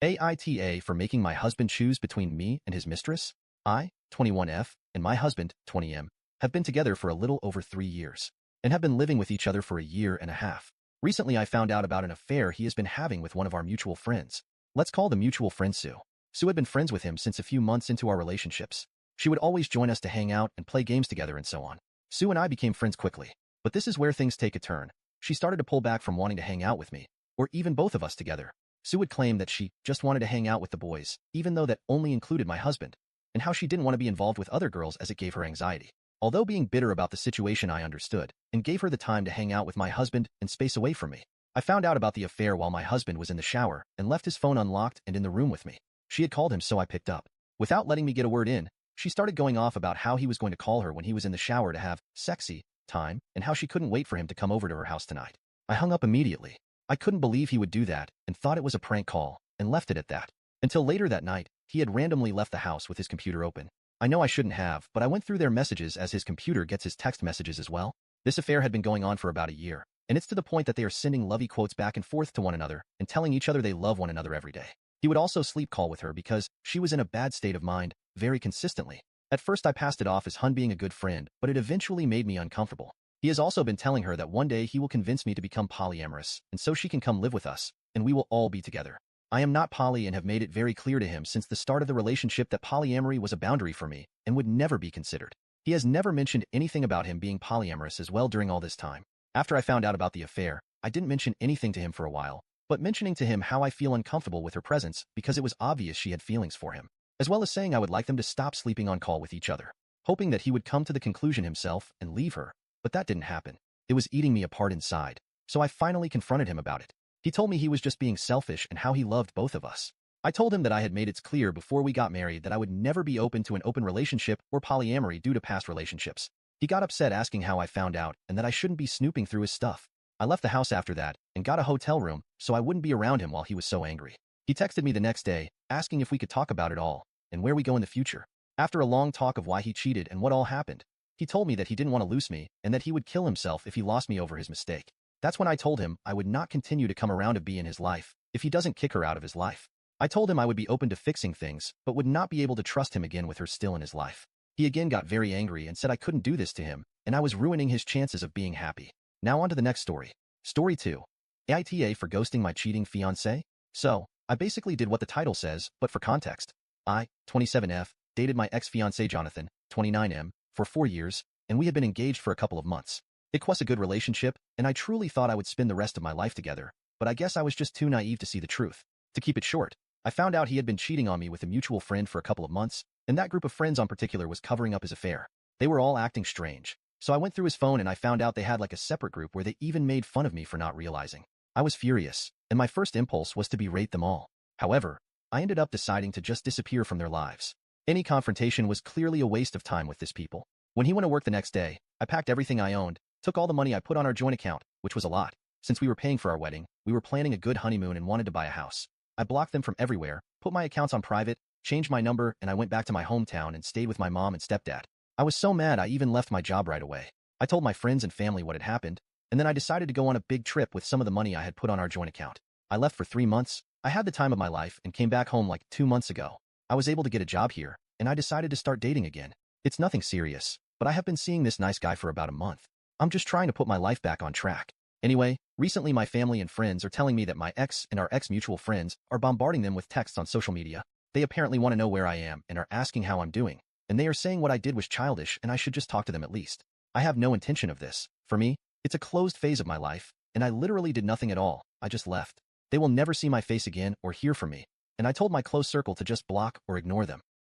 AITAH for making my husband choose between me and his mistress. I, 21F, and my husband, 20M, have been together for a little over 3 years and have been living with each other for a year and a half. Recently, I found out about an affair he has been having with one of our mutual friends. Let's call the mutual friend Sue. Sue had been friends with him since a few months into our relationships. She would always join us to hang out and play games together and so on. Sue and I became friends quickly, but this is where things take a turn. She started to pull back from wanting to hang out with me, or even both of us together. Sue would claim that she just wanted to hang out with the boys, even though that only included my husband, and how she didn't want to be involved with other girls as it gave her anxiety. Although being bitter about the situation, I understood and gave her the time to hang out with my husband and space away from me. I found out about the affair while my husband was in the shower and left his phone unlocked and in the room with me. She had called him, so I picked up. Without letting me get a word in, she started going off about how he was going to call her when he was in the shower to have sexy time and how she couldn't wait for him to come over to her house tonight. I hung up immediately. I couldn't believe he would do that and thought it was a prank call and left it at that. Until later that night, he had randomly left the house with his computer open. I know I shouldn't have, but I went through their messages as his computer gets his text messages as well. This affair had been going on for about a year, and it's to the point that they are sending lovey quotes back and forth to one another and telling each other they love one another every day. He would also sleep call with her because she was in a bad state of mind very consistently. At first I passed it off as Hun being a good friend, but it eventually made me uncomfortable. He has also been telling her that one day he will convince me to become polyamorous, and so she can come live with us, and we will all be together. I am not poly and have made it very clear to him since the start of the relationship that polyamory was a boundary for me and would never be considered. He has never mentioned anything about him being polyamorous as well during all this time. After I found out about the affair, I didn't mention anything to him for a while, but mentioning to him how I feel uncomfortable with her presence because it was obvious she had feelings for him, as well as saying I would like them to stop sleeping on call with each other, hoping that he would come to the conclusion himself and leave her. But that didn't happen. It was eating me apart inside, so I finally confronted him about it. He told me he was just being selfish and how he loved both of us. I told him that I had made it clear before we got married that I would never be open to an open relationship or polyamory due to past relationships. He got upset asking how I found out and that I shouldn't be snooping through his stuff. I left the house after that and got a hotel room so I wouldn't be around him while he was so angry. He texted me the next day, asking if we could talk about it all and where we go in the future. After a long talk of why he cheated and what all happened, he told me that he didn't want to lose me and that he would kill himself if he lost me over his mistake. That's when I told him I would not continue to come around to be in his life if he doesn't kick her out of his life. I told him I would be open to fixing things, but would not be able to trust him again with her still in his life. He again got very angry and said I couldn't do this to him, and I was ruining his chances of being happy. Now on to the next story. Story 2. AITAH for ghosting my cheating fiancé? So, I basically did what the title says, but for context. I, 27F, dated my ex-fiancé Jonathan, 29M, for 4 years, and we had been engaged for a couple of months. It was a good relationship, and I truly thought I would spend the rest of my life together, but I guess I was just too naive to see the truth. To keep it short, I found out he had been cheating on me with a mutual friend for a couple of months, and that group of friends in particular was covering up his affair. They were all acting strange. So I went through his phone and I found out they had like a separate group where they even made fun of me for not realizing. I was furious, and my first impulse was to berate them all. However, I ended up deciding to just disappear from their lives. Any confrontation was clearly a waste of time with this people. When he went to work the next day, I packed everything I owned, took all the money I put on our joint account, which was a lot. Since we were paying for our wedding, we were planning a good honeymoon and wanted to buy a house. I blocked them from everywhere, put my accounts on private, changed my number, and I went back to my hometown and stayed with my mom and stepdad. I was so mad I even left my job right away. I told my friends and family what had happened, and then I decided to go on a big trip with some of the money I had put on our joint account. I left for 3 months. I had the time of my life and came back home like 2 months ago. I was able to get a job here, and I decided to start dating again. It's nothing serious, but I have been seeing this nice guy for about a month. I'm just trying to put my life back on track. Anyway, recently my family and friends are telling me that my ex and our ex-mutual friends are bombarding them with texts on social media. They apparently want to know where I am and are asking how I'm doing, and they are saying what I did was childish and I should just talk to them at least. I have no intention of this. For me, it's a closed phase of my life, and I literally did nothing at all. I just left. They will never see my face again or hear from me, and I told my close circle to just block or ignore them.